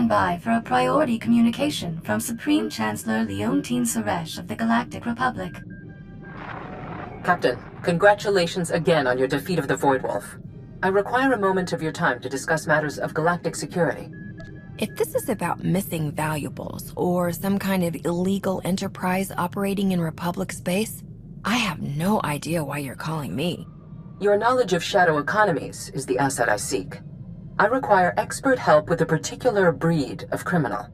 by for a priority communication from Supreme Chancellor Leontine Suresh of the Galactic Republic. Captain, congratulations again on your defeat of the Void Wolf. I require a moment of your time to discuss matters of galactic security. If this is about missing valuables or some kind of illegal enterprise operating in Republic space, I have no idea why you're calling me. Your knowledge of shadow economies is the asset I seek. I require expert help with a particular breed of criminal.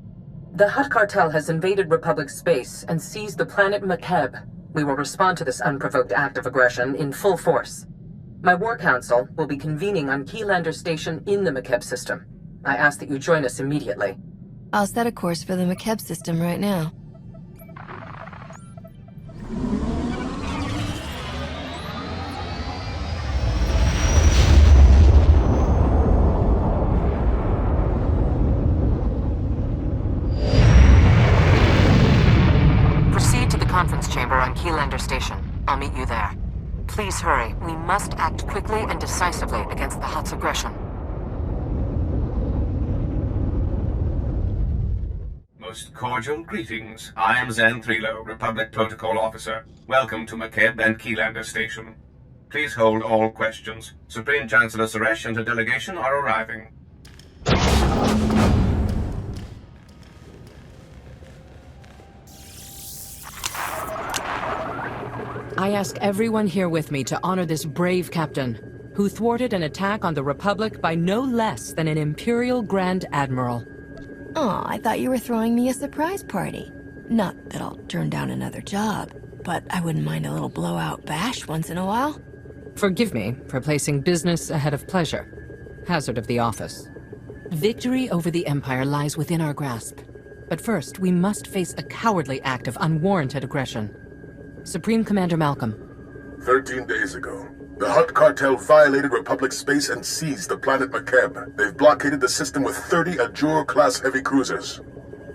The Hutt Cartel has invaded Republic space and seized the planet Makeb. We will respond to this unprovoked act of aggression in full force. My War Council will be convening on Keylander Station in the Makeb system. I ask that you join us immediately. I'll set a course for the Makeb system right now. Proceed to the conference chamber on Keylander Station. I'll meet you there. Please hurry. We must act quickly and decisively against the Hutt's aggression. Most cordial greetings. I am Zen Thrilo, Republic Protocol Officer. Welcome to Makeb and Keylander Station. Please hold all questions. Supreme Chancellor Suresh and her delegation are arriving. I ask everyone here with me to honor this brave captain, who thwarted an attack on the Republic by no less than an Imperial Grand Admiral. Oh, I thought you were throwing me a surprise party. Not that I'll turn down another job, but I wouldn't mind a little blowout bash once in a while. Forgive me for placing business ahead of pleasure. Hazard of the office. Victory over the Empire lies within our grasp. But first, we must face a cowardly act of unwarranted aggression. Supreme Commander Malcolm. 13 days ago, the Hutt Cartel violated Republic space and seized the planet Makeb. They've blockaded the system with 30 Ajur-class heavy cruisers.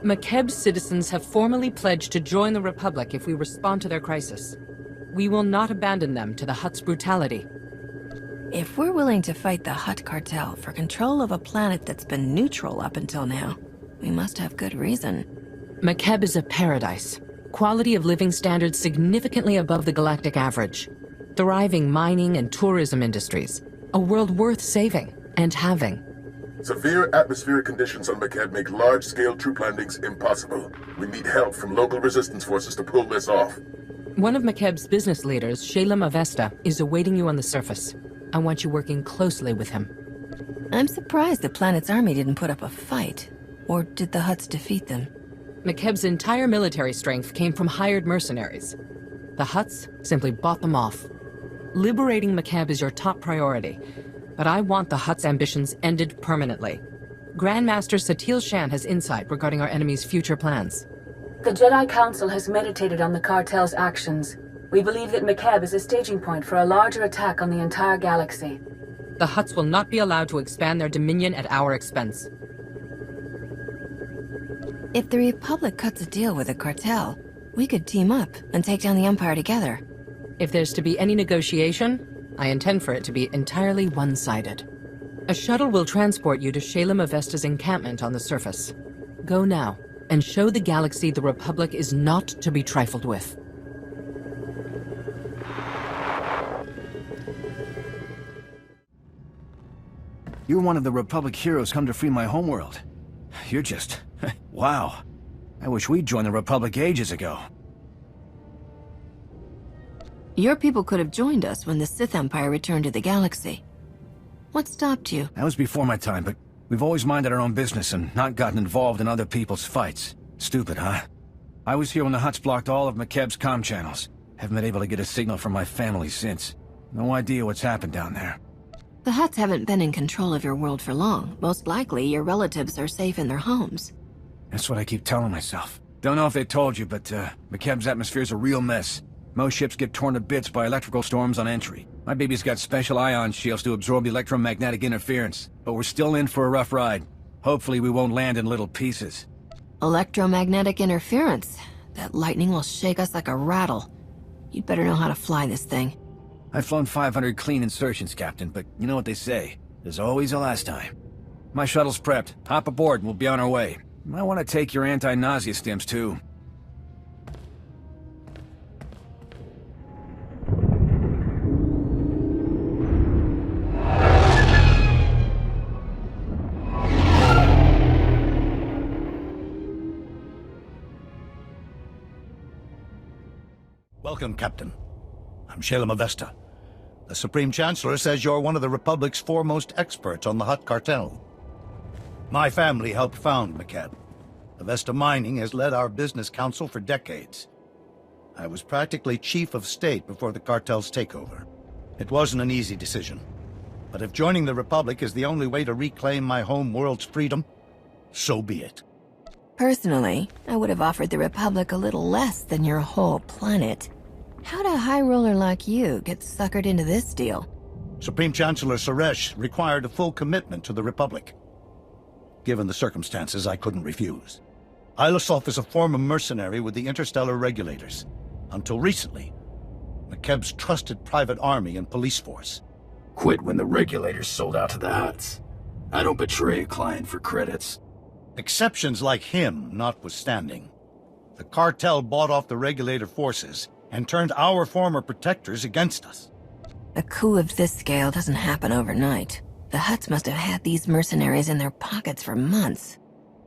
Makeb's citizens have formally pledged to join the Republic if we respond to their crisis. We will not abandon them to the Hutt's brutality. If we're willing to fight the Hutt Cartel for control of a planet that's been neutral up until now, we must have good reason. Makeb is a paradise. Quality of living standards significantly above the galactic average. Thriving mining and tourism industries. A world worth saving and having. Severe atmospheric conditions on Makeb make large-scale troop landings impossible. We need help from local resistance forces to pull this off. One of Makeb's business leaders, Shalem Avesta, is awaiting you on the surface. I want you working closely with him. I'm surprised the planet's army didn't put up a fight. Or did the Hutts defeat them? Makeb's entire military strength came from hired mercenaries. The Hutts simply bought them off. Liberating Makeb is your top priority, but I want the Hutts' ambitions ended permanently. Grandmaster Satil Shan has insight regarding our enemy's future plans. The Jedi Council has meditated on the cartel's actions. We believe that Makeb is a staging point for a larger attack on the entire galaxy. The Hutts will not be allowed to expand their dominion at our expense. If the Republic cuts a deal with the cartel, we could team up and take down the Empire together. If there's to be any negotiation, I intend for it to be entirely one-sided. A shuttle will transport you to Shalem Avesta's encampment on the surface. Go now, and show the galaxy the Republic is not to be trifled with. You're one of the Republic heroes come to free my homeworld. You're just... wow. I wish we'd joined the Republic ages ago. Your people could have joined us when the Sith Empire returned to the galaxy. What stopped you? That was before my time, but we've always minded our own business and not gotten involved in other people's fights. Stupid, huh? I was here when the Hutts blocked all of Makeb's comm channels. Haven't been able to get a signal from my family since. No idea what's happened down there. The Hutts haven't been in control of your world for long. Most likely, your relatives are safe in their homes. That's what I keep telling myself. Don't know if they told you, but Makeb's atmosphere's a real mess. Most ships get torn to bits by electrical storms on entry. My baby's got special ion shields to absorb the electromagnetic interference, but we're still in for a rough ride. Hopefully we won't land in little pieces. Electromagnetic interference? That lightning will shake us like a rattle. You'd better know how to fly this thing. I've flown 500 clean insertions, Captain, but you know what they say. There's always a last time. My shuttle's prepped. Hop aboard and we'll be on our way. Might want to take your anti-nausea stims, too. Welcome, Captain. I'm Shalem Avesta. The Supreme Chancellor says you're one of the Republic's foremost experts on the Hutt Cartel. My family helped found McCebb. Avesta Mining has led our business council for decades. I was practically chief of state before the cartel's takeover. It wasn't an easy decision. But if joining the Republic is the only way to reclaim my home world's freedom, so be it. Personally, I would have offered the Republic a little less than your whole planet. How'd a high roller like you get suckered into this deal? Supreme Chancellor Suresh required a full commitment to the Republic. Given the circumstances, I couldn't refuse. Ilisov is a former mercenary with the interstellar regulators. Until recently, McKebb's trusted private army and police force. Quit when the regulators sold out to the Hutts. I don't betray a client for credits. Exceptions like him notwithstanding, the cartel bought off the regulator forces and turned our former protectors against us. A coup of this scale doesn't happen overnight. The Hutts must have had these mercenaries in their pockets for months.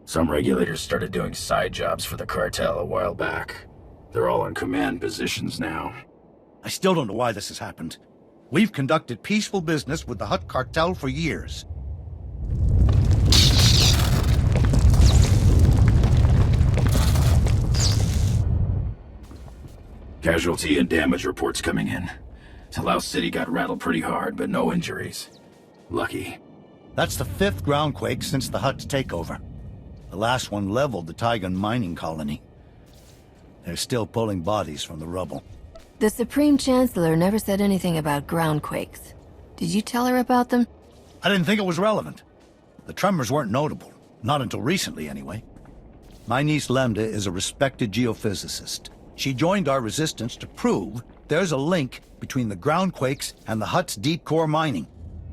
Some regulators started doing side jobs for the cartel a while back. They're all in command positions now. I still don't know why this has happened. We've conducted peaceful business with the Hutt Cartel for years. Casualty and damage reports coming in. Talau City got rattled pretty hard, but no injuries. Lucky. That's the 5th groundquake since the Hutt's takeover. The last one leveled the Taigan mining colony. They're still pulling bodies from the rubble. The Supreme Chancellor never said anything about groundquakes. Did you tell her about them? I didn't think it was relevant. The tremors weren't notable. Not until recently, anyway. My niece Lemda is a respected geophysicist. She joined our resistance to prove there's a link between the groundquakes and the Hutt's deep core mining.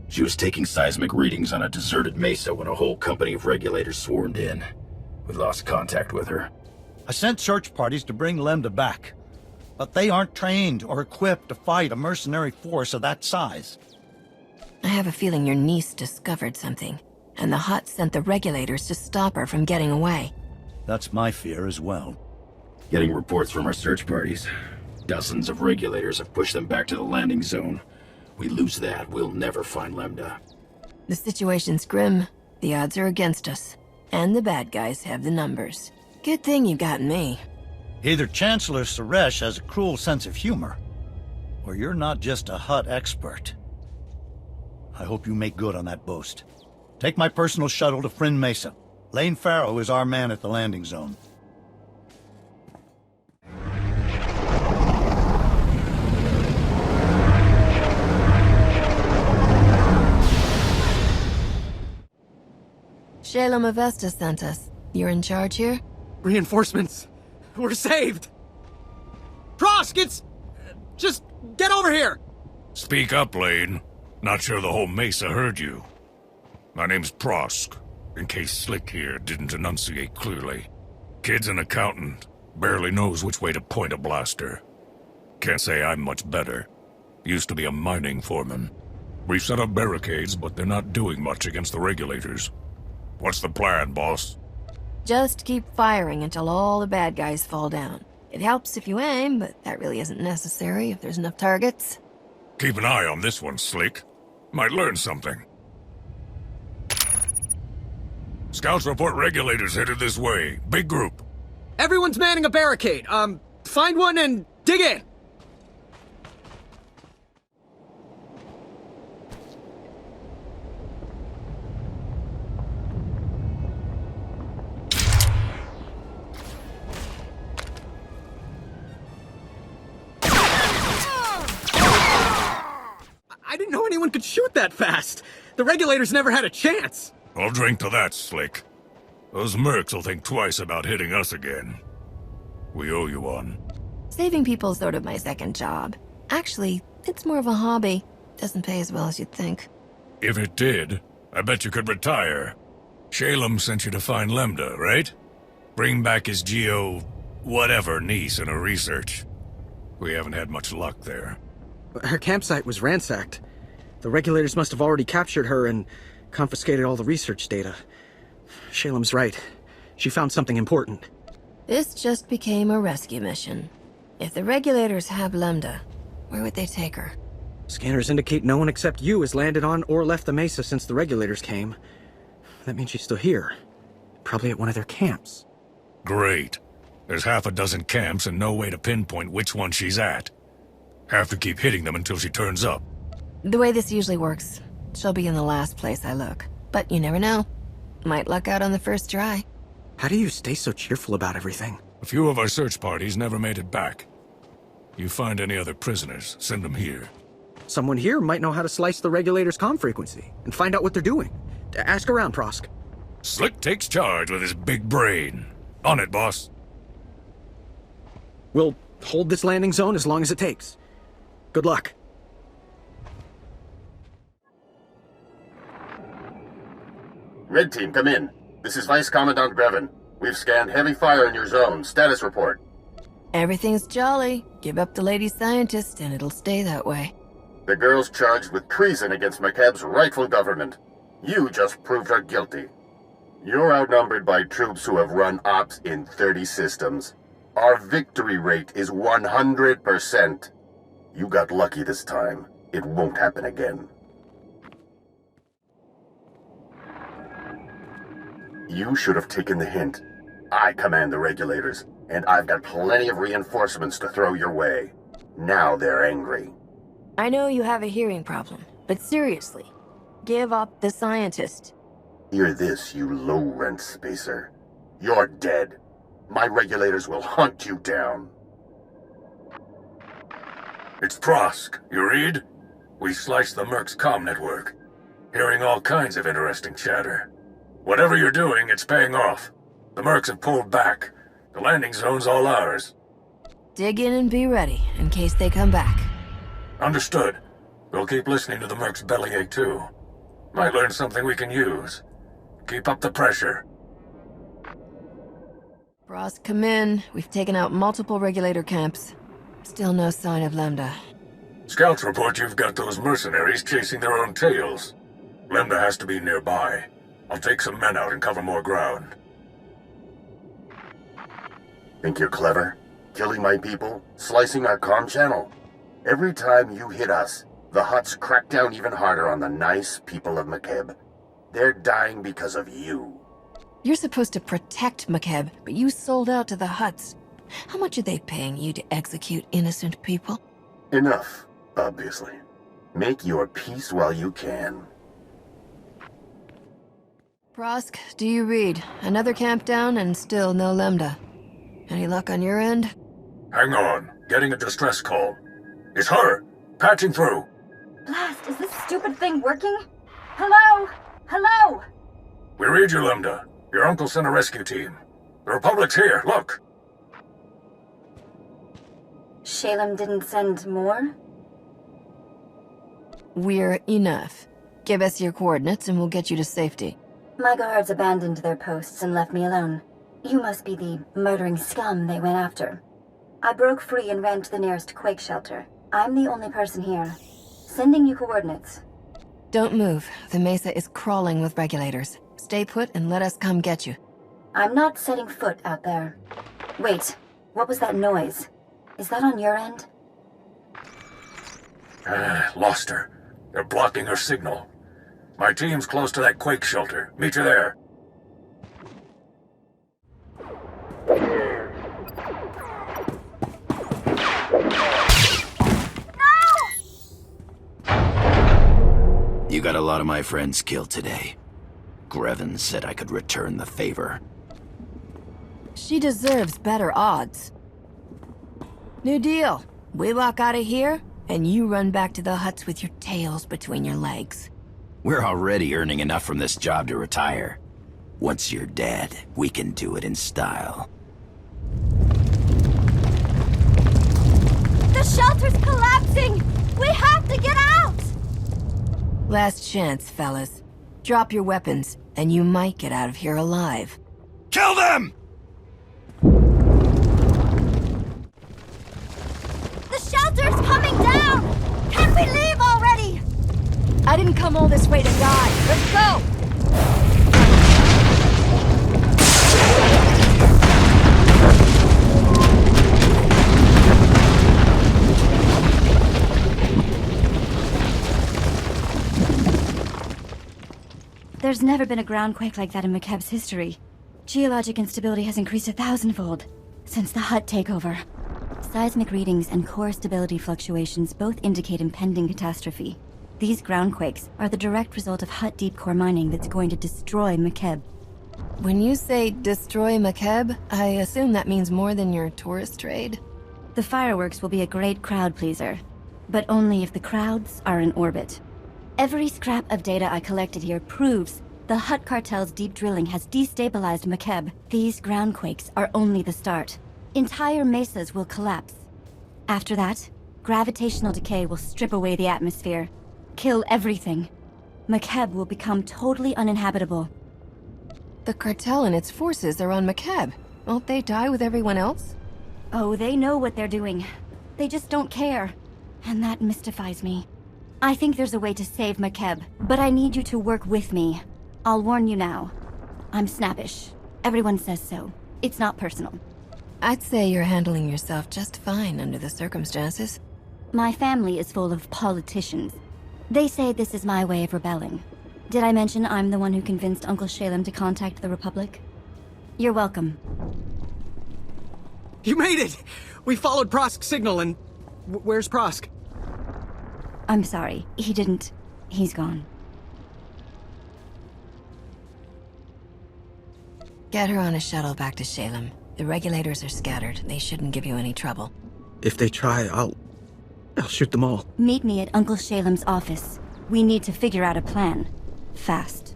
She was taking seismic readings on a deserted mesa when a whole company of regulators swarmed in. We lost contact with her. I sent search parties to bring Lemda back, but they aren't trained or equipped to fight a mercenary force of that size. I have a feeling your niece discovered something, and the Hutt sent the regulators to stop her from getting away. That's my fear as well. Getting reports from our search parties. Dozens of regulators have pushed them back to the landing zone. We lose that, we'll never find Lemda. The situation's grim. The odds are against us. And the bad guys have the numbers. Good thing you got me. Either Chancellor Suresh has a cruel sense of humor, or you're not just a Hutt expert. I hope you make good on that boast. Take my personal shuttle to Friend Mesa. Lane Farrow is our man at the landing zone. Shalem Avesta sent us. You're in charge here? Reinforcements. We're saved. Prosk, it's... just get over here. Speak up, Lane. Not sure the whole mesa heard you. My name's Prosk, in case Slick here didn't enunciate clearly. Kid's an accountant. Barely knows which way to point a blaster. Can't say I'm much better. Used to be a mining foreman. We've set up barricades, but they're not doing much against the regulators. What's the plan, boss? Just keep firing until all the bad guys fall down. It helps if you aim, but that really isn't necessary if there's enough targets. Keep an eye on this one, Slick. Might learn something. Scouts report regulators headed this way. Big group. Everyone's manning a barricade. Find one and dig in. I didn't know anyone could shoot that fast. The regulators never had a chance. I'll drink to that, Slick. Those mercs will think twice about hitting us again. We owe you one. Saving people's sort of my second job. Actually, it's more of a hobby. Doesn't pay as well as you'd think. If it did, I bet you could retire. Shalem sent you to find Lambda, right? Bring back his whatever niece in her research. We haven't had much luck there. Her campsite was ransacked. The regulators must have already captured her and confiscated all the research data. Shalem's right. She found something important. This just became a rescue mission. If the regulators have Lambda, where would they take her? Scanners indicate no one except you has landed on or left the Mesa since the regulators came. That means she's still here. Probably at one of their camps. Great. There's half a dozen camps and no way to pinpoint which one she's at. Have to keep hitting them until she turns up. The way this usually works, she'll be in the last place I look. But you never know. Might luck out on the first try. How do you stay so cheerful about everything? A few of our search parties never made it back. You find any other prisoners, send them here. Someone here might know how to slice the regulators' comm frequency and find out what they're doing. Ask around, Prosk. Slick takes charge with his big brain. On it, boss. We'll hold this landing zone as long as it takes. Good luck. Red Team, come in. This is Vice Commandant Grevin. We've scanned heavy fire in your zone. Status report. Everything's jolly. Give up the lady scientist and it'll stay that way. The girl's charged with treason against McCabe's rightful government. You just proved her guilty. You're outnumbered by troops who have run ops in 30 systems. Our victory rate is 100%. You got lucky this time. It won't happen again. You should have taken the hint. I command the regulators, and I've got plenty of reinforcements to throw your way. Now they're angry. I know you have a hearing problem, but seriously, give up the scientist. Hear this, you low-rent spacer. You're dead. My regulators will hunt you down. It's Prosk. You read? We sliced the Merc's comm network. Hearing all kinds of interesting chatter. Whatever you're doing, it's paying off. The Mercs have pulled back. The landing zone's all ours. Dig in and be ready, in case they come back. Understood. We'll keep listening to the Merc's bellyache, too. Might learn something we can use. Keep up the pressure. Prosk, come in. We've taken out multiple regulator camps. Still no sign of Lambda. Scouts report you've got those mercenaries chasing their own tails. Lambda has to be nearby. I'll take some men out and cover more ground. Think you're clever? Killing my people? Slicing our comm channel? Every time you hit us, the Hutts crack down even harder on the nice people of McCabe. They're dying because of you. You're supposed to protect McCabe, but you sold out to the Hutts. How much are they paying you to execute innocent people? Enough, obviously. Make your peace while you can. Prosk, do you read? Another camp down and still no Lambda. Any luck on your end? Hang on. Getting a distress call. It's her! Patching through. Blast, is this stupid thing working? Hello? Hello? We read you, Lambda. Your uncle sent a rescue team. The Republic's here, look! Shalem didn't send more? We're enough. Give us your coordinates and we'll get you to safety. My guards abandoned their posts and left me alone. You must be the murdering scum they went after. I broke free and ran to the nearest quake shelter. I'm the only person here. Sending you coordinates. Don't move. The Mesa is crawling with regulators. Stay put and let us come get you. I'm not setting foot out there. Wait, what was that noise? Is that on your end? Lost her. They're blocking her signal. My team's close to that quake shelter. Meet you there. You got a lot of my friends killed today. Grevin said I could return the favor. She deserves better odds. New deal. We walk out of here, and you run back to the Hutts with your tails between your legs. We're already earning enough from this job to retire. Once you're dead, we can do it in style. The shelter's collapsing! We have to get out! Last chance, fellas. Drop your weapons. and you might get out of here alive. Kill them! The shelter's coming down! Can we leave already? I didn't come all this way to die. Let's go! There's never been a groundquake like that in McKeb's history. Geologic instability has increased 1,000-fold since the Hutt takeover. Seismic readings and core stability fluctuations both indicate impending catastrophe. These groundquakes are the direct result of Hutt deep core mining that's going to destroy McKeb. When you say destroy McKeb, I assume that means more than your tourist trade? The fireworks will be a great crowd pleaser, but only if the crowds are in orbit. Every scrap of data I collected here proves the Hutt Cartel's deep drilling has destabilized McKeb. These groundquakes are only the start. Entire mesas will collapse. After that, gravitational decay will strip away the atmosphere, kill everything. McKeb will become totally uninhabitable. The cartel and its forces are on McKeb. Won't they die with everyone else? Oh, they know what they're doing. They just don't care. And that mystifies me. I think there's a way to save McKeb, but I need you to work with me. I'll warn you now. I'm snappish. Everyone says so. It's not personal. I'd say you're handling yourself just fine under the circumstances. My family is full of politicians. They say this is my way of rebelling. Did I mention I'm the one who convinced Uncle Shalem to contact the Republic? You're welcome. You made it! We followed Prosk's signal and... where's Prosk? I'm sorry. He didn't. He's gone. Get her on a shuttle back to Shalem. The regulators are scattered. They shouldn't give you any trouble. If they try, I'll shoot them all. Meet me at Uncle Shalem's office. We need to figure out a plan. Fast.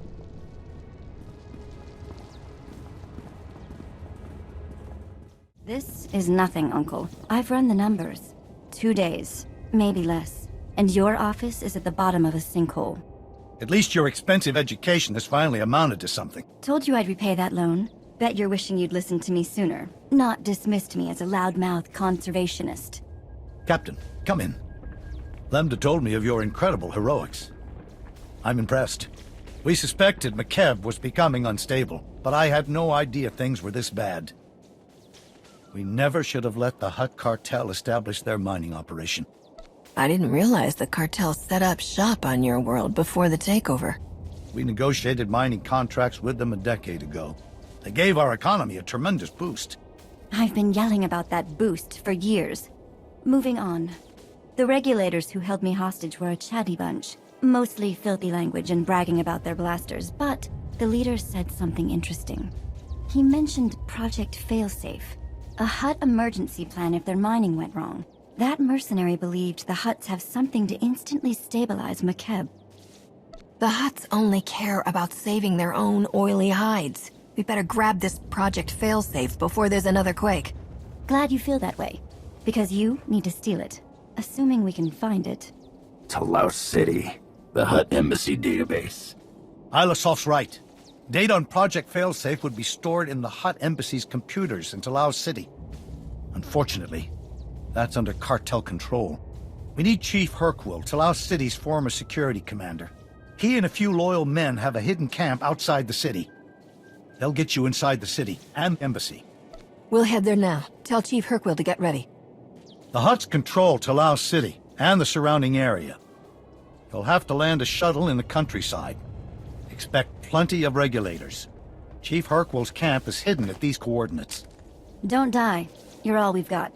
This is nothing, Uncle. I've run the numbers. 2 days. Maybe less. And your office is at the bottom of a sinkhole. At least your expensive education has finally amounted to something. Told you I'd repay that loan. Bet you're wishing you'd listened to me sooner. Not dismissed me as a loudmouth conservationist. Captain, come in. Lambda told me of your incredible heroics. I'm impressed. We suspected McKeb was becoming unstable, but I had no idea things were this bad. We never should have let the Hutt Cartel establish their mining operation. I didn't realize the cartel set up shop on your world before the takeover. We negotiated mining contracts with them a decade ago. They gave our economy a tremendous boost. I've been yelling about that boost for years. Moving on. The regulators who held me hostage were a chatty bunch. Mostly filthy language and bragging about their blasters, but the leader said something interesting. He mentioned Project Failsafe, a Hutt emergency plan if their mining went wrong. That mercenary believed the Hutts have something to instantly stabilize McKeb. The Hutts only care about saving their own oily hides. We better grab this Project Failsafe before there's another quake. Glad you feel that way, because you need to steal it, assuming we can find it. To Laos City, the Hutt Embassy database. Ilasof's right. Data on Project Failsafe would be stored in the Hutt Embassy's computers in Laos City. Unfortunately, that's under cartel control. We need Chief Hercule, Laos City's former security commander. He and a few loyal men have a hidden camp outside the city. They'll get you inside the city and embassy. We'll head there now. Tell Chief Hercule to get ready. The Hutts control Laos City and the surrounding area. You'll have to land a shuttle in the countryside. Expect plenty of regulators. Chief Hercule's camp is hidden at these coordinates. Don't die. You're all we've got.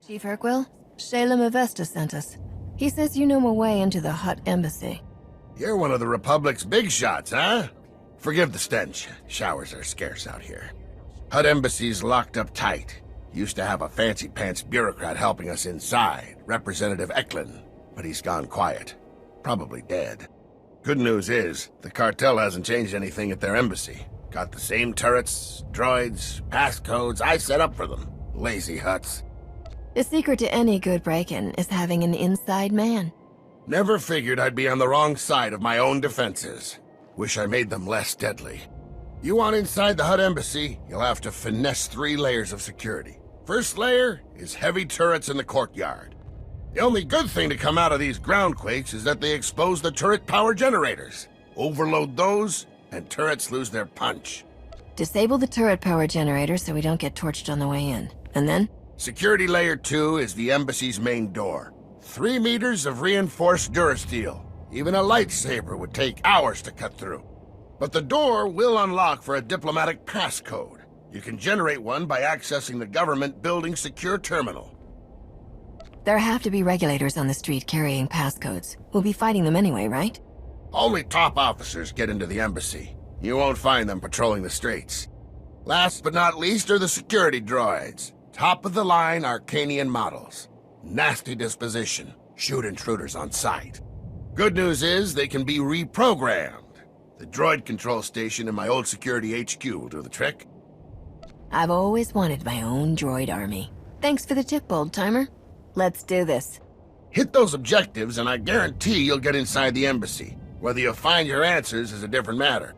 Chief Hercule, Shalem Avesta sent us. He says you know a way into the Hutt Embassy. You're one of the Republic's big shots, huh? Forgive the stench. Showers are scarce out here. Hutt Embassy's locked up tight. Used to have a fancy-pants bureaucrat helping us inside, Representative Eklund, but he's gone quiet. Probably dead. Good news is, the cartel hasn't changed anything at their embassy. Got the same turrets, droids, passcodes I set up for them. Lazy Hutts. The secret to any good break-in is having an inside man. Never figured I'd be on the wrong side of my own defenses. Wish I made them less deadly. You want inside the Hutt Embassy, you'll have to finesse 3 layers of security. First layer is heavy turrets in the courtyard. The only good thing to come out of these groundquakes is that they expose the turret power generators. Overload those, and turrets lose their punch. Disable the turret power generator so we don't get torched on the way in. And then? Security layer 2 is the embassy's main door. 3 meters of reinforced durasteel. Even a lightsaber would take hours to cut through. But the door will unlock for a diplomatic passcode. You can generate one by accessing the government building secure terminal. There have to be regulators on the street carrying passcodes. We'll be fighting them anyway, right? Only top officers get into the embassy. You won't find them patrolling the streets. Last but not least are the security droids. Top-of-the-line Arcanian models. Nasty disposition. Shoot intruders on sight. Good news is they can be reprogrammed. The droid control station in my old security HQ will do the trick. I've always wanted my own droid army. Thanks for the tip, old-timer. Let's do this. Hit those objectives and I guarantee you'll get inside the embassy. Whether you'll find your answers is a different matter.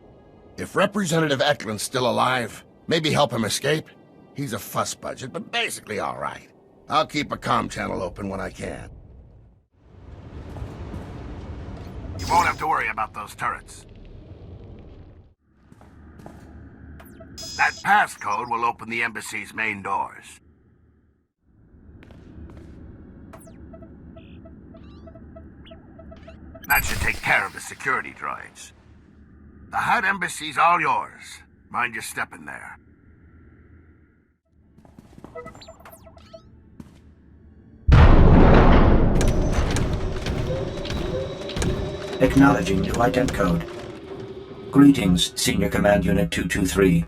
If Representative Eklund's still alive, maybe help him escape. He's a fuss budget, but basically all right. I'll keep a comm channel open when I can. You won't have to worry about those turrets. That passcode will open the embassy's main doors. That should take care of the security droids. The Hutt Embassy's all yours. Mind your step in there. Acknowledging new ident code. Greetings, Senior Command Unit 223.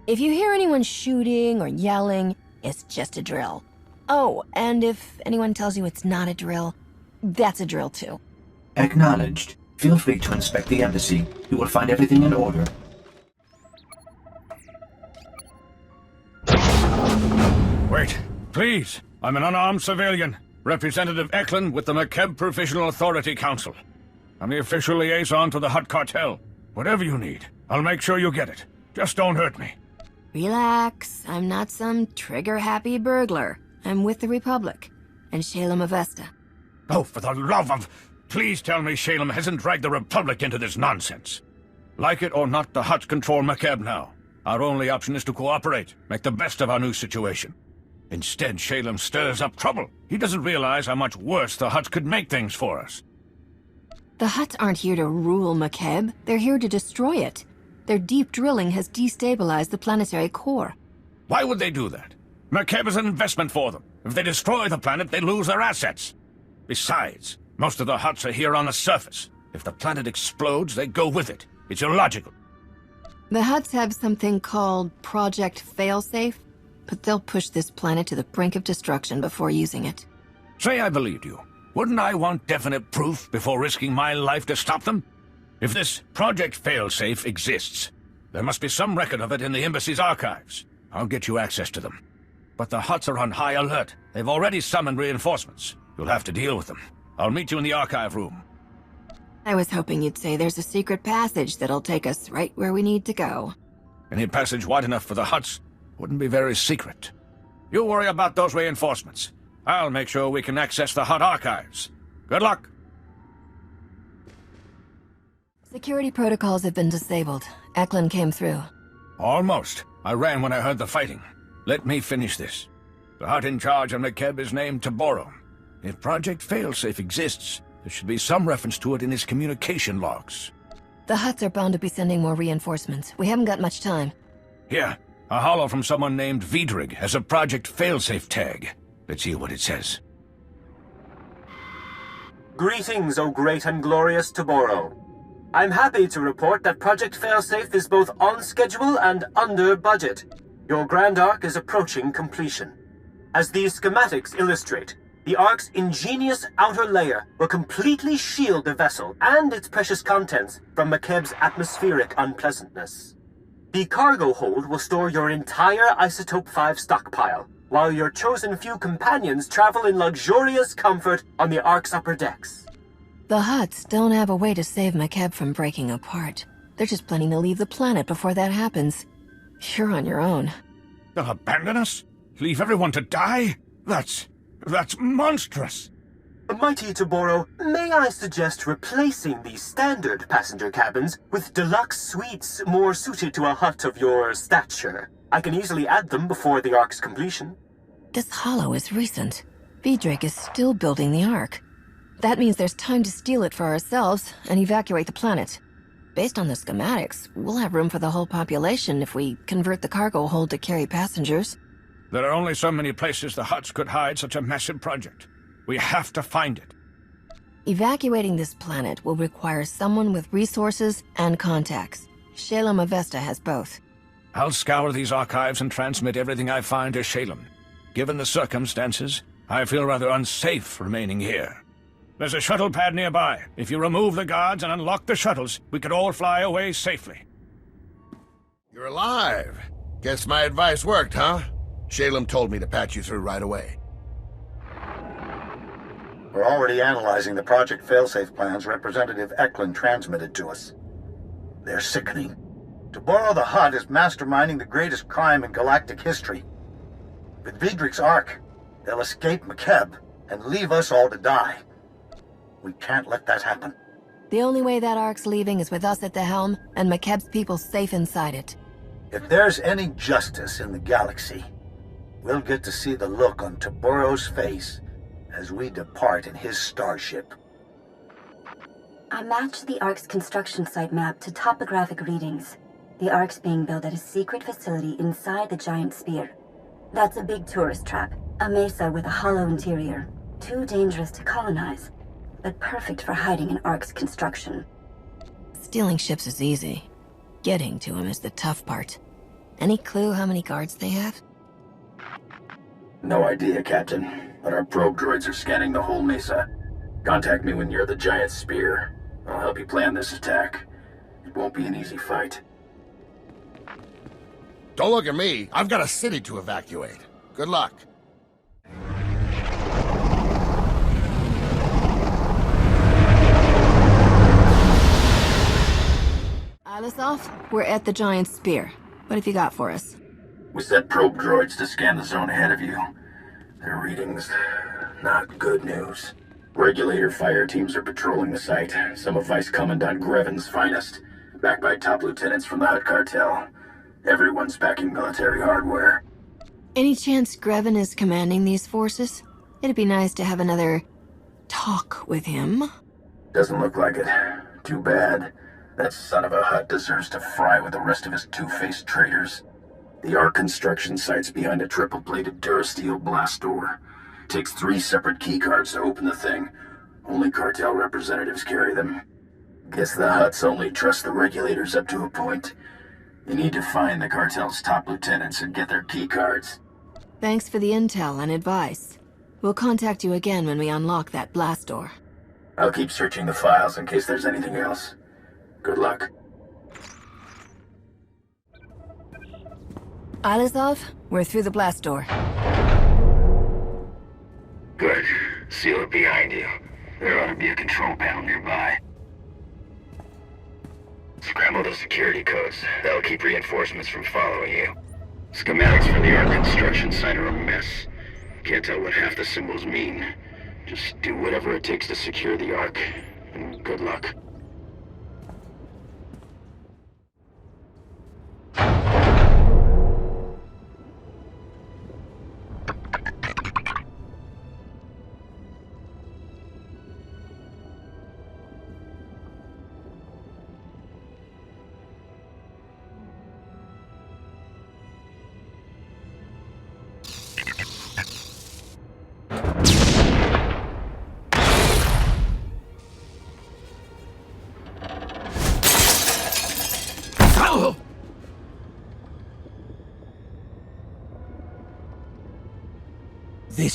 If you hear anyone shooting or yelling, it's just a drill. Oh, and if anyone tells you it's not a drill, that's a drill too. Acknowledged. Feel free to inspect the embassy. You will find everything in order. Wait, please. I'm an unarmed civilian. Representative Eklund with the McKeb Provisional Authority Council. I'm the official liaison to the Hutt Cartel. Whatever you need, I'll make sure you get it. Just don't hurt me. Relax. I'm not some trigger-happy burglar. I'm with the Republic. And Shalem Avesta. Oh, for the love of... Please tell me Shalem hasn't dragged the Republic into this nonsense. Like it or not, the Hutts control McKeb now. Our only option is to cooperate, make the best of our new situation. Instead, Shalem stirs up trouble. He doesn't realize how much worse the Hutts could make things for us. The Hutts aren't here to rule McKeb. They're here to destroy it. Their deep drilling has destabilized the planetary core. Why would they do that? McKeb is an investment for them. If they destroy the planet, they lose their assets. Besides, most of the Hutts are here on the surface. If the planet explodes, they go with it. It's illogical. The Hutts have something called Project Failsafe, but they'll push this planet to the brink of destruction before using it. Say I believed you. Wouldn't I want definite proof before risking my life to stop them? If this Project Failsafe exists, there must be some record of it in the Embassy's archives. I'll get you access to them. But the Hutts are on high alert. They've already summoned reinforcements. You'll have to deal with them. I'll meet you in the archive room. I was hoping you'd say there's a secret passage that'll take us right where we need to go. Any passage wide enough for the Hutts wouldn't be very secret. You worry about those reinforcements. I'll make sure we can access the Hutt archives. Good luck. Security protocols have been disabled. Eklund came through. Almost. I ran when I heard the fighting. Let me finish this. The Hutt in charge of McKeb is named Taboro. If Project Failsafe exists, there should be some reference to it in his communication logs. The Hutts are bound to be sending more reinforcements. We haven't got much time. Here, a holo from someone named Vidrig has a Project Failsafe tag. Let's hear what it says. Greetings, O great and glorious Taboro. I'm happy to report that Project Failsafe is both on schedule and under budget. Your Grand Arc is approaching completion. As these schematics illustrate, The Ark's ingenious outer layer will completely shield the vessel and its precious contents from McKeb's atmospheric unpleasantness. The cargo hold will store your entire Isotope 5 stockpile, while your chosen few companions travel in luxurious comfort on the Ark's upper decks. The Hutts don't have a way to save McKeb from breaking apart. They're just planning to leave the planet before that happens. You're on your own. They'll abandon us? Leave everyone to die? That's monstrous. Mighty Toboro, may I suggest replacing the standard passenger cabins with deluxe suites more suited to a Hutt of your stature? I can easily add them before the Ark's completion. This hollow is recent. Vidric is still building the Ark. That means there's time to steal it for ourselves and evacuate the planet. Based on the schematics, we'll have room for the whole population if we convert the cargo hold to carry passengers. There are only so many places the Hutts could hide such a massive project. We have to find it. Evacuating this planet will require someone with resources and contacts. Shalem Avesta has both. I'll scour these archives and transmit everything I find to Shalem. Given the circumstances, I feel rather unsafe remaining here. There's a shuttle pad nearby. If you remove the guards and unlock the shuttles, we could all fly away safely. You're alive. Guess my advice worked, huh? Shalem told me to patch you through right away. We're already analyzing the project failsafe plans Representative Eklund transmitted to us. They're sickening. Toboro the Hutt is masterminding the greatest crime in galactic history. With Vidric's Ark, they'll escape McKeb and leave us all to die. We can't let that happen. The only way that Ark's leaving is with us at the helm and McKeb's people safe inside it. If there's any justice in the galaxy, we'll get to see the look on Toboro's face as we depart in his starship. I matched the Ark's construction site map to topographic readings. The Ark's being built at a secret facility inside the giant sphere. That's a big tourist trap, a mesa with a hollow interior. Too dangerous to colonize, but perfect for hiding an Ark's construction. Stealing ships is easy. Getting to them is the tough part. Any clue how many guards they have? No idea, Captain. But our probe droids are scanning the whole mesa. Contact me when you're the giant spear. I'll help you plan this attack. It won't be an easy fight. Don't look at me. I've got a city to evacuate. Good luck. Alisov, we're at the giant spear. What have you got for us? We set probe droids to scan the zone ahead of you. Their readings, not good news. Regulator fire teams are patrolling the site, some of Vice Commandant Greven's finest, backed by top lieutenants from the Hutt Cartel. Everyone's packing military hardware. Any chance Greven is commanding these forces? It'd be nice to have another talk with him. Doesn't look like it. Too bad. That son of a Hutt deserves to fry with the rest of his two-faced traitors. The Ark construction site's behind a triple-bladed Durasteel blast door. Takes 3 separate keycards to open the thing. Only cartel representatives carry them. Guess the Hutts only trust the regulators up to a point. You need to find the cartel's top lieutenants and get their keycards. Thanks for the intel and advice. We'll contact you again when we unlock that blast door. I'll keep searching the files in case there's anything else. Good luck. Alizov, we're through the blast door. Good. Seal it behind you. There ought to be a control panel nearby. Scramble the security codes. That'll keep reinforcements from following you. Schematics for the Ark construction site are a mess. Can't tell what half the symbols mean. Just do whatever it takes to secure the Ark, and good luck.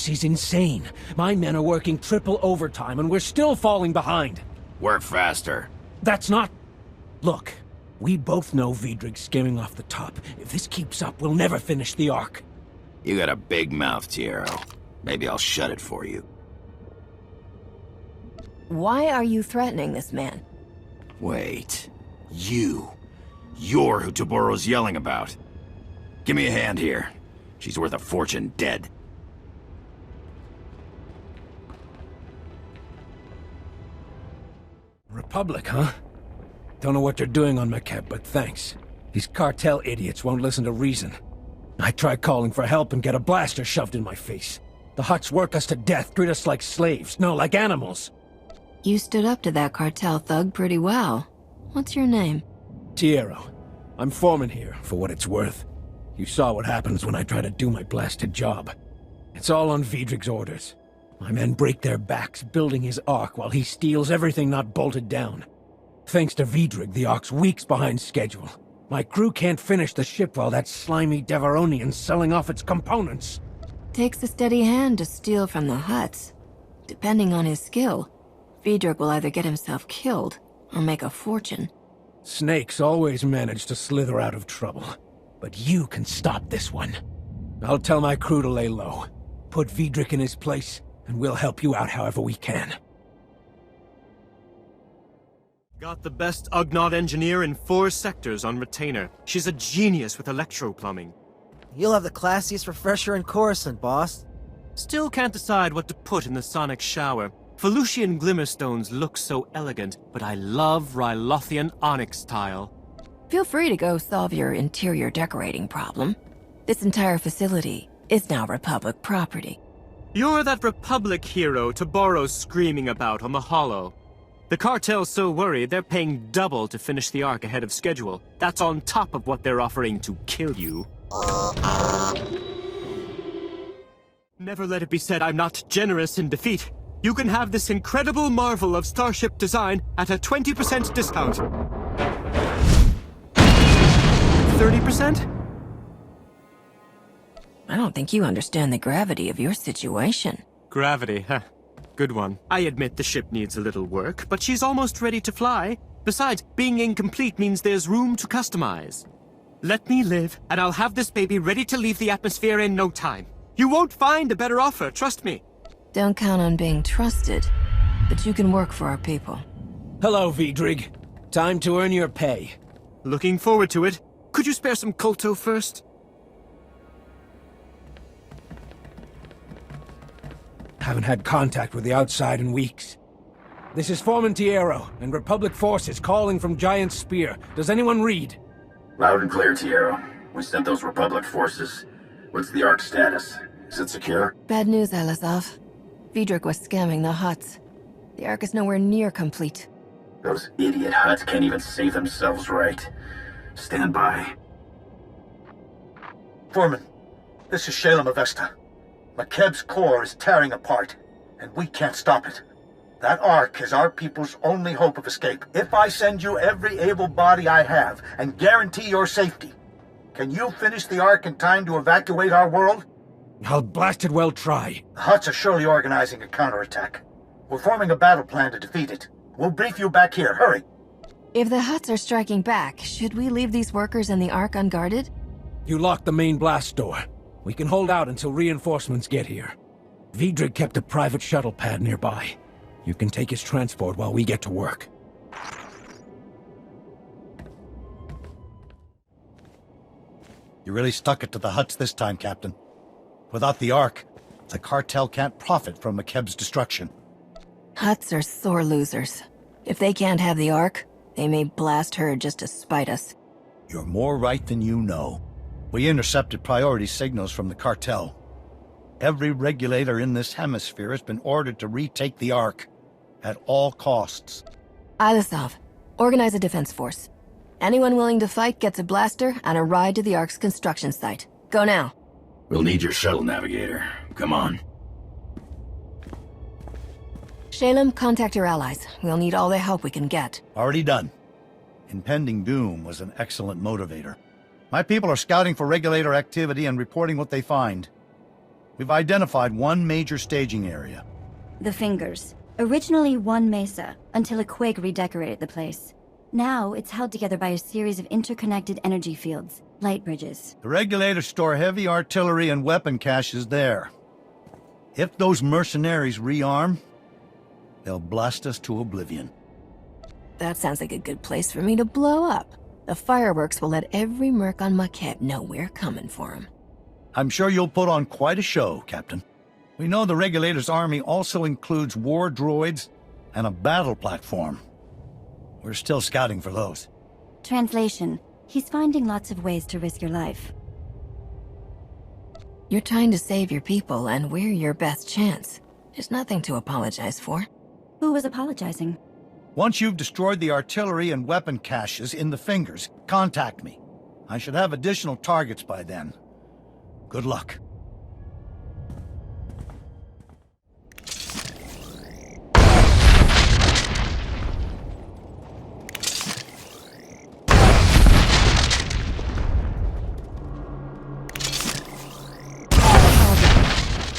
This is insane. My men are working triple overtime and we're still falling behind. Work faster. That's not... Look, we both know Vidrig's skimming off the top. If this keeps up, we'll never finish the arc. You got a big mouth, Tiero. Maybe I'll shut it for you. Why are you threatening this man? Wait. You're who Taboro's yelling about. Give me a hand here. She's worth a fortune dead. Republic, huh? Don't know what they're doing on McKeb, but thanks. These cartel idiots won't listen to reason. I tried calling for help and get a blaster shoved in my face. The Hutts work us to death, treat us like slaves, no, like animals. You stood up to that cartel thug pretty well. What's your name? Tiero. I'm foreman here, for what it's worth. You saw what happens when I try to do my blasted job. It's all on Vidrig's orders. My men break their backs building his ark while he steals everything not bolted down. Thanks to Vidrig, the ark's weeks behind schedule. My crew can't finish the ship while that slimy Devaronian's selling off its components. Takes a steady hand to steal from the Hutts. Depending on his skill, Vidrig will either get himself killed or make a fortune. Snakes always manage to slither out of trouble. But you can stop this one. I'll tell my crew to lay low. Put Vidrig in his place, and we'll help you out however we can. Got the best Ugnaught engineer in 4 sectors on retainer. She's a genius with electro-plumbing. You'll have the classiest refresher in Coruscant, boss. Still can't decide what to put in the sonic shower. Felucian Glimmerstones look so elegant, but I love Rylothian onyx tile. Feel free to go solve your interior decorating problem. This entire facility is now Republic property. You're that Republic hero Taboro's screaming about on the Hollow. The cartel's so worried they're paying double to finish the arc ahead of schedule. That's on top of what they're offering to kill you. Never let it be said I'm not generous in defeat. You can have this incredible marvel of starship design at a 20% discount. 30%? I don't think you understand the gravity of your situation. Gravity, huh? Good one. I admit the ship needs a little work, but she's almost ready to fly. Besides, being incomplete means there's room to customize. Let me live, and I'll have this baby ready to leave the atmosphere in no time. You won't find a better offer, trust me. Don't count on being trusted, but you can work for our people. Hello, Vidrig. Time to earn your pay. Looking forward to it. Could you spare some Kolto first? Haven't had contact with the outside in weeks. This is Foreman Tiero, and Republic forces calling from Giant Spear. Does anyone read? Loud and clear, Tiero. We sent those Republic forces. What's the Ark status? Is it secure? Bad news, Elisov. Vidrig was scamming the Hutts. The Ark is nowhere near complete. Those idiot Hutts can't even save themselves right. Stand by. Foreman, this is Shalem Avesta. McKeb's core is tearing apart, and we can't stop it. That Ark is our people's only hope of escape. If I send you every able body I have and guarantee your safety, can you finish the Ark in time to evacuate our world? I'll blast it well try. The Hutts are surely organizing a counterattack. We're forming a battle plan to defeat it. We'll brief you back here. Hurry. If the Hutts are striking back, should we leave these workers in the Ark unguarded? You locked the main blast door. We can hold out until reinforcements get here. Vidrig kept a private shuttle pad nearby. You can take his transport while we get to work. You really stuck it to the Hutts this time, Captain. Without the Ark, the cartel can't profit from McKeb's destruction. Hutts are sore losers. If they can't have the Ark, they may blast her just to spite us. You're more right than you know. We intercepted priority signals from the cartel. Every regulator in this hemisphere has been ordered to retake the Ark, at all costs. Ilisov, organize a defense force. Anyone willing to fight gets a blaster and a ride to the Ark's construction site. Go now. We'll need your shuttle, Navigator. Come on. Shalem, contact your allies. We'll need all the help we can get. Already done. Impending doom was an excellent motivator. My people are scouting for regulator activity and reporting what they find. We've identified one major staging area. The Fingers. Originally one mesa, until a quake redecorated the place. Now it's held together by a series of interconnected energy fields, light bridges. The regulators store heavy artillery and weapon caches there. If those mercenaries rearm, they'll blast us to oblivion. That sounds like a good place for me to blow up. The fireworks will let every merc on Makeb know we're coming for him. I'm sure you'll put on quite a show, Captain. We know the Regulators' army also includes war droids and a battle platform. We're still scouting for those. Translation. He's finding lots of ways to risk your life. You're trying to save your people, and we're your best chance. There's nothing to apologize for. Who was apologizing? Once you've destroyed the artillery and weapon caches in the Fingers, contact me. I should have additional targets by then. Good luck.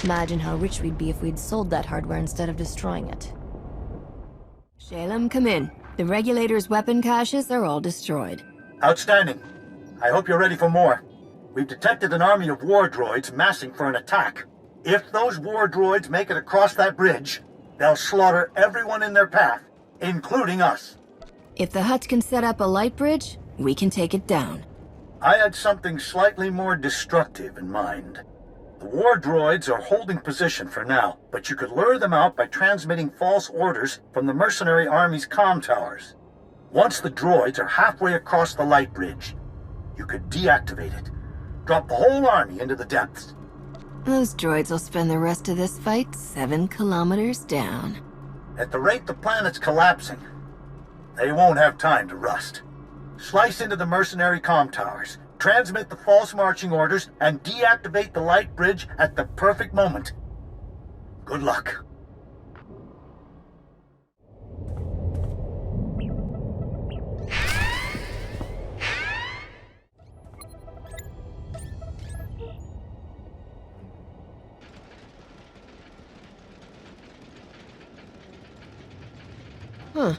Imagine how rich we'd be if we'd sold that hardware instead of destroying it. Shalem, come in. The Regulators' weapon caches are all destroyed. Outstanding. I hope you're ready for more. We've detected an army of war droids massing for an attack. If those war droids make it across that bridge, they'll slaughter everyone in their path, including us. If the Hutt can set up a light bridge, we can take it down. I had something slightly more destructive in mind. The war droids are holding position for now, but you could lure them out by transmitting false orders from the mercenary army's comm towers. Once the droids are halfway across the light bridge, you could deactivate it. Drop the whole army into the depths. Those droids will spend the rest of this fight 7 kilometers down. At the rate the planet's collapsing, they won't have time to rust. Slice into the mercenary comm towers, transmit the false marching orders, and deactivate the light bridge at the perfect moment. Good luck. Huh.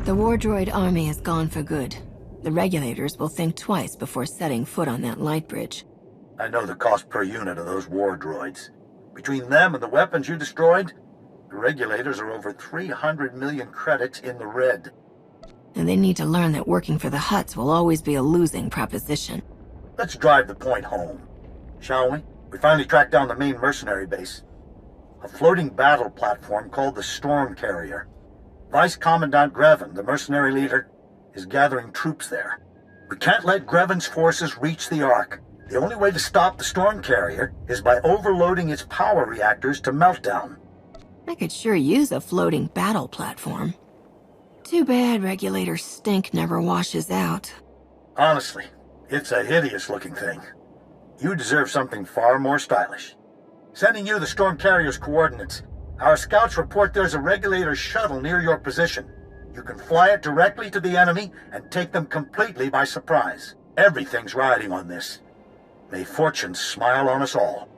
The war droid army is gone for good. The Regulators will think twice before setting foot on that light bridge. I know the cost per unit of those war droids. Between them and the weapons you destroyed, the Regulators are over 300 million credits in the red. And they need to learn that working for the Hutts will always be a losing proposition. Let's drive the point home, shall we? We finally tracked down the main mercenary base. A floating battle platform called the Storm Carrier. Vice Commandant Grevin, the mercenary leader, is gathering troops there. We can't let Grevin's forces reach the Ark. The only way to stop the Storm Carrier is by overloading its power reactors to meltdown. I could sure use a floating battle platform. Too bad Regulator stink never washes out. Honestly, it's a hideous-looking thing. You deserve something far more stylish. Sending you the Storm Carrier's coordinates. Our scouts report there's a Regulator shuttle near your position. You can fly it directly to the enemy and take them completely by surprise. Everything's riding on this. May fortune smile on us all.